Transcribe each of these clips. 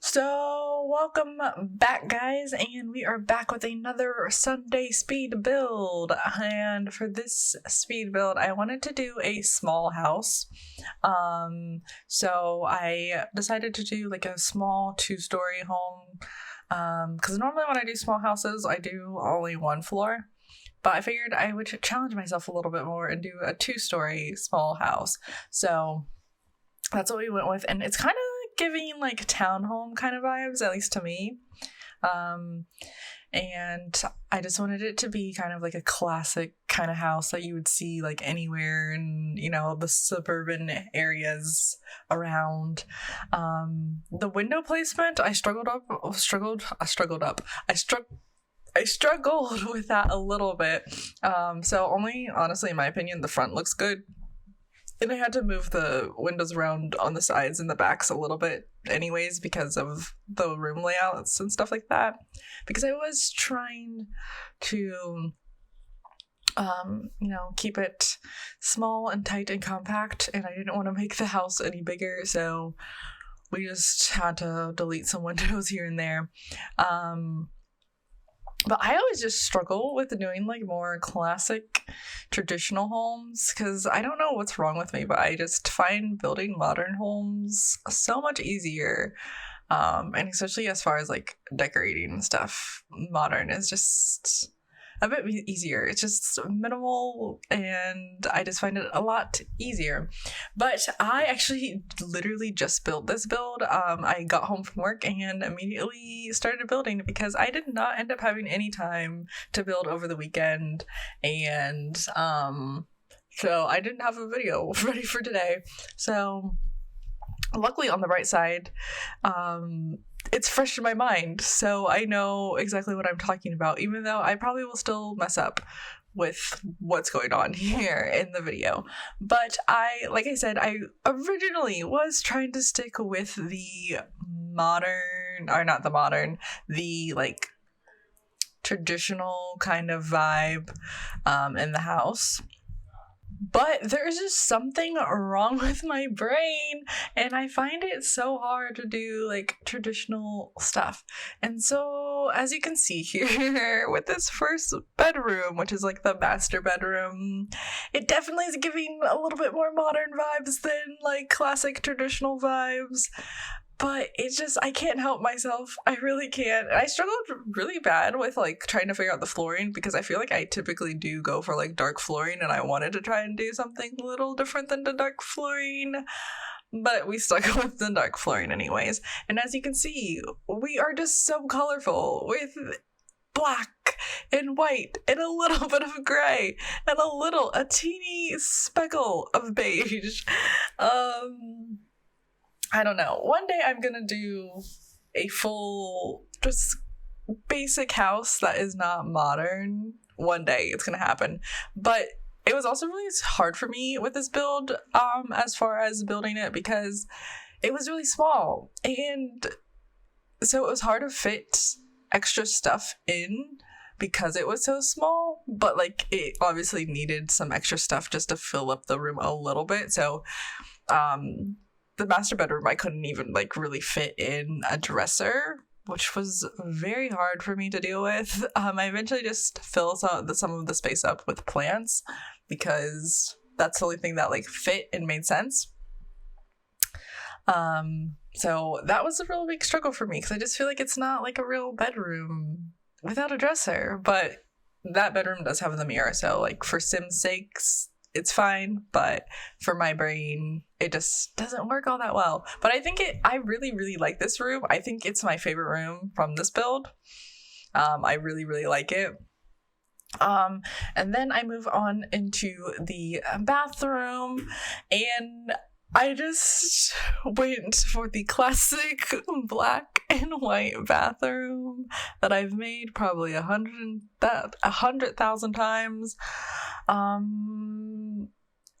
So, welcome back, guys, and we are back with another Sunday speed build. And for this speed build, I wanted to do a small house. So I decided to do like a small 2-story home. Because normally when I do small houses, I do only 1 floor. But I figured I would challenge myself a little bit more and do a 2-story small house. So that's what we went with, and it's kind of giving like townhome kind of vibes, at least to me. And I just wanted it to be kind of like a classic kind of house that you would see like anywhere in, the suburban areas around. The window placement, I struggled with that a little bit. So only, honestly, in my opinion, the front looks good. And I had to move the windows around on the sides and the backs a little bit anyways because of the room layouts and stuff like that. Because I was trying to, keep it small and tight and compact, and I didn't want to make the house any bigger, so we just had to delete some windows here and there. But I always just struggle with doing like more classic traditional homes because I don't know what's wrong with me, but I just find building modern homes so much easier. And especially as far as like decorating and stuff, modern is just a bit easier. It's just minimal, and I just find it a lot easier. But I actually literally just built this build. I got home from work and immediately started building because I did not end up having any time to build over the weekend, and so I didn't have a video ready for today. So luckily on the right side, it's fresh in my mind, so I know exactly what I'm talking about, even though I probably will still mess up with what's going on here in the video. But like I said, I originally was trying to stick with the like traditional kind of vibe in the house. But there's just something wrong with my brain, and I find it so hard to do like traditional stuff. And so, as you can see here with this first bedroom, which is like the master bedroom, it definitely is giving a little bit more modern vibes than like classic traditional vibes. But it's just, I can't help myself. I really can't. I struggled really bad with like trying to figure out the flooring because I feel like I typically do go for like dark flooring, and I wanted to try and do something a little different than the dark flooring. But we stuck with the dark flooring anyways. And as you can see, we are just so colorful with black and white and a little bit of gray and a teeny speckle of beige. I don't know. One day I'm gonna do a full, just basic house that is not modern. One day it's gonna happen. But it was also really hard for me with this build, as far as building it, because it was really small. And so it was hard to fit extra stuff in because it was so small. But like, it obviously needed some extra stuff just to fill up the room a little bit. So, the master bedroom, I couldn't even like really fit in a dresser, which was very hard for me to deal with. I eventually just filled some of the space up with plants because that's the only thing that like fit and made sense. So that was a real big struggle for me because I just feel like it's not like a real bedroom without a dresser. But that bedroom does have the mirror, so like for Sim's sakes, it's fine, but for my brain, it just doesn't work all that well. But I really, really like this room. I think it's my favorite room from this build. I really, really like it. And then I move on into the bathroom, and I just went for the classic black and white bathroom that I've made probably 100,000 times.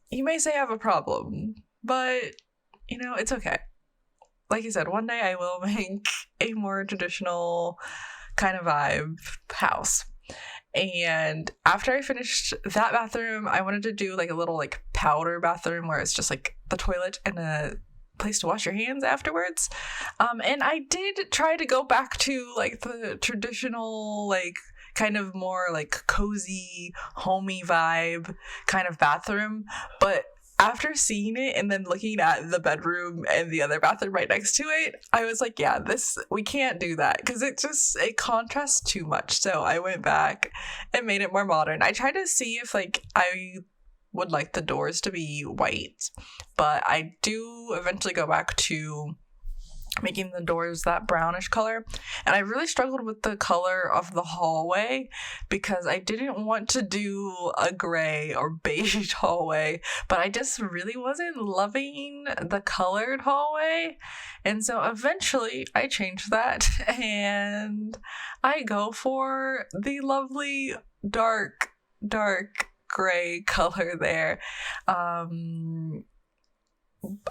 You may say I have a problem, but it's okay. Like I said, one day I will make a more traditional kind of vibe house. And after I finished that bathroom, I wanted to do like a little like powder bathroom where it's just like the toilet and a place to wash your hands afterwards. And I did try to go back to like the traditional, like kind of more like cozy, homey vibe kind of bathroom, but after seeing it and then looking at the bedroom and the other bathroom right next to it, I was like, yeah, we can't do that because it contrasts too much. So I went back and made it more modern. I tried to see if like I would like the doors to be white, but I do eventually go back to making the doors that brownish color. And I really struggled with the color of the hallway because I didn't want to do a gray or beige hallway, but I just really wasn't loving the colored hallway. And so eventually I changed that and I go for the lovely dark gray color there.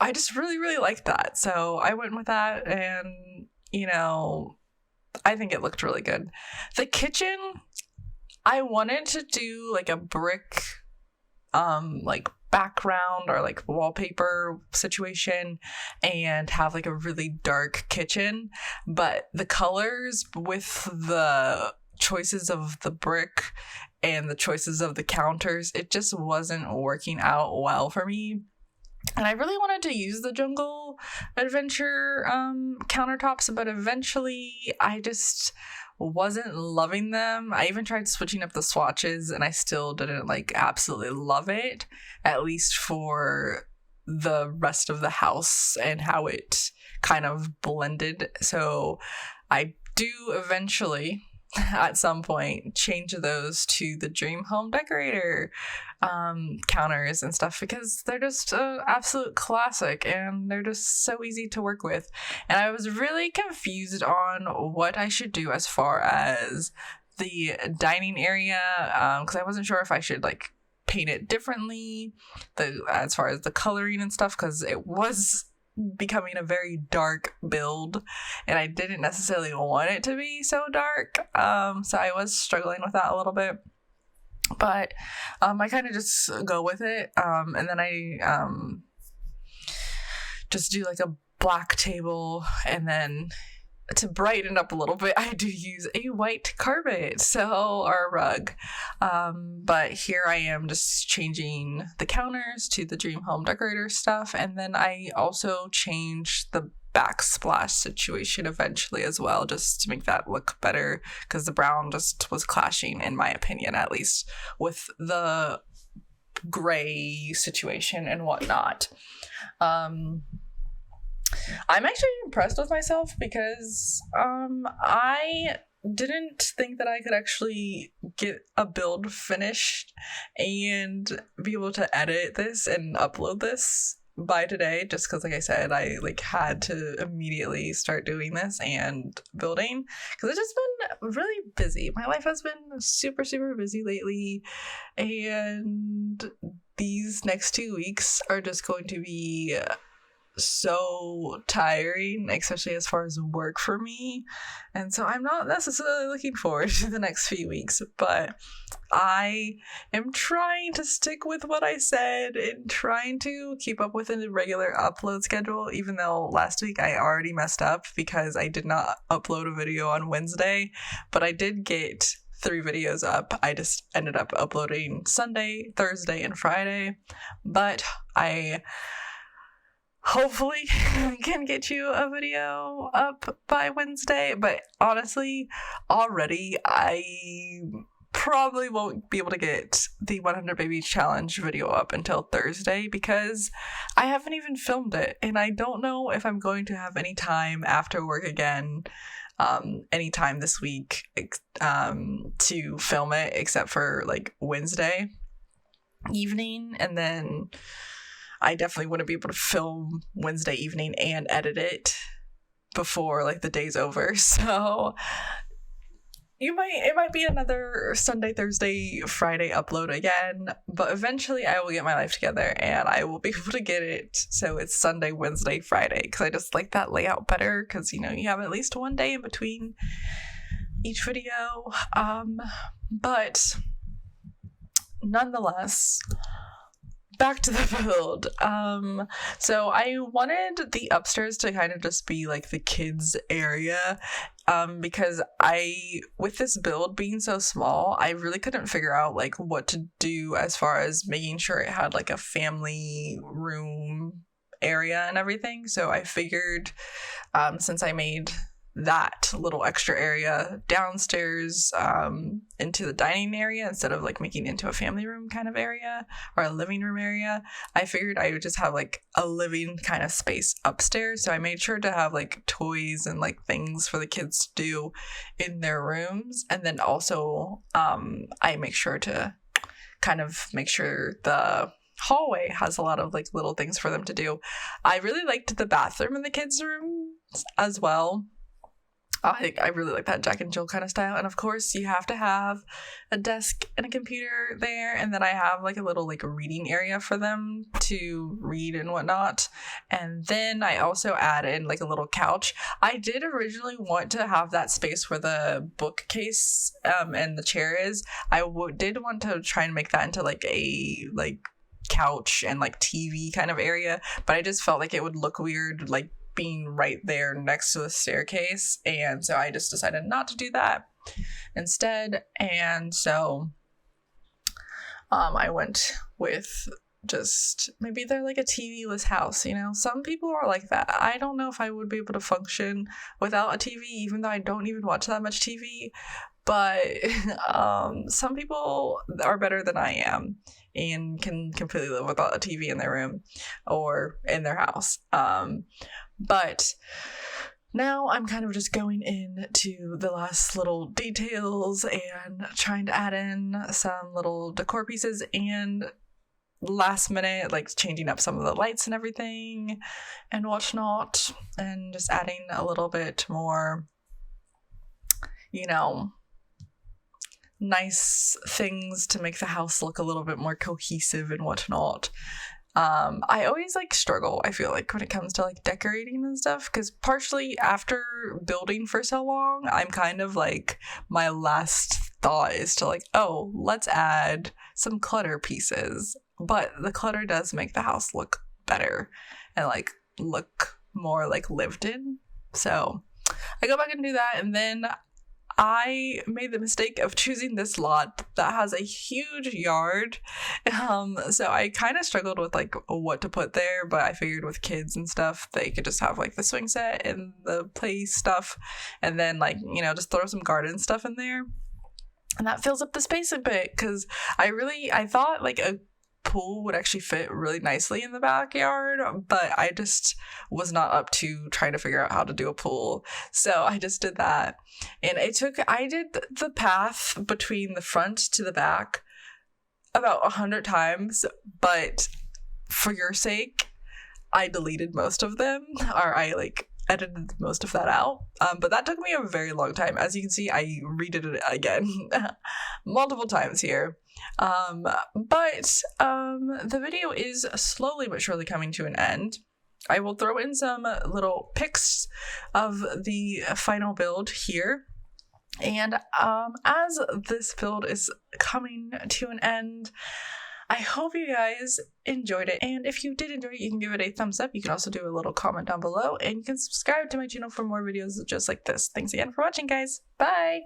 I just really, really liked that. So I went with that and, I think it looked really good. The kitchen, I wanted to do like a brick, like background or like wallpaper situation and have like a really dark kitchen. But the colors with the choices of the brick and the choices of the counters, it just wasn't working out well for me. And I really wanted to use the Jungle Adventure countertops, but eventually I just wasn't loving them. I even tried switching up the swatches and I still didn't like absolutely love it, at least for the rest of the house and how it kind of blended. So I do eventually at some point change those to the Dream Home Decorator counters and stuff because they're just an absolute classic and they're just so easy to work with. And I was really confused on what I should do as far as the dining area because I wasn't sure if I should like paint it differently as far as the coloring and stuff because it was becoming a very dark build and I didn't necessarily want it to be so dark, so I was struggling with that a little bit, but I kind of just go with it, and then I just do like a black table, and then to brighten up a little bit, I do use a white carpet, or a rug. But here I am just changing the counters to the Dream Home Decorator stuff. And then I also changed the backsplash situation eventually as well, just to make that look better, because the brown just was clashing, in my opinion, at least, with the gray situation and whatnot. I'm actually impressed with myself because I didn't think that I could actually get a build finished and be able to edit this and upload this by today, just because, like I said, I had to immediately start doing this and building because it's just been really busy. My life has been super, super busy lately, and these next 2 weeks are just going to be so tiring, especially as far as work for me, and so I'm not necessarily looking forward to the next few weeks, but I am trying to stick with what I said and trying to keep up with a regular upload schedule, even though last week I already messed up because I did not upload a video on Wednesday, but I did get 3 videos up. I just ended up uploading Sunday, Thursday, and Friday, but I hopefully can get you a video up by Wednesday. But honestly, already I probably won't be able to get the 100 Baby Challenge video up until Thursday because I haven't even filmed it, and I don't know if I'm going to have any time after work again anytime this week to film it, except for like Wednesday evening, and then I definitely wouldn't be able to film Wednesday evening and edit it before like the day's over. So it might be another Sunday, Thursday, Friday upload again, but eventually I will get my life together and I will be able to get it so it's Sunday, Wednesday, Friday, because I just like that layout better because you have at least one day in between each video. But nonetheless, back to the build. So I wanted the upstairs to kind of just be like the kids area, because with this build being so small, I really couldn't figure out like what to do as far as making sure it had like a family room area and everything. So I figured, since I made that little extra area downstairs into the dining area instead of like making it into a family room kind of area or a living room area, I figured I would just have like a living kind of space upstairs. So I made sure to have like toys and like things for the kids to do in their rooms, and then also I make sure to kind of make sure the hallway has a lot of like little things for them to do. I really liked the bathroom in the kids' rooms as well. I really like that Jack and Jill kind of style. And of course, you have to have a desk and a computer there. And then I have like a little like reading area for them to read and whatnot. And then I also added like a little couch. I did originally want to have that space where the bookcase and the chair is. Did want to try and make that into like a couch and like TV kind of area. But I just felt like it would look weird like being right there next to the staircase, and so I just decided not to do that instead. And so I went with just maybe they're like a TV-less house, you know. Some people are like that. I don't know if I would be able to function without a TV, even though I don't even watch that much TV, but some people are better than I am and can completely live without a TV in their room or in their house. But now I'm kind of just going into the last little details and trying to add in some little decor pieces, and last minute like changing up some of the lights and everything and whatnot, and just adding a little bit more, you know, nice things to make the house look a little bit more cohesive and whatnot. I always like struggle, I feel like, when it comes to like decorating and stuff, because partially after building for so long, I'm kind of like, my last thought is to like, oh, let's add some clutter pieces. But the clutter does make the house look better and like look more like lived in. So I go back and do that, and then I made the mistake of choosing this lot that has a huge yard. So I kind of struggled with like what to put there, but I figured with kids and stuff, they could just have like the swing set and the play stuff, and then like, you know, just throw some garden stuff in there. And that fills up the space a bit, because I thought like a pool would actually fit really nicely in the backyard, but I just was not up to trying to figure out how to do a pool. So I just did that. And I did the path between the front to the back about 100 times, but for your sake, I deleted most of them, or I like edited most of that out. But that took me a very long time. As you can see, I redid it again multiple times here. But the video is slowly but surely coming to an end. I will throw in some little pics of the final build here. And as this build is coming to an end, I hope you guys enjoyed it. And if you did enjoy it, you can give it a thumbs up. You can also do a little comment down below, and you can subscribe to my channel for more videos just like this. Thanks again for watching, guys. Bye!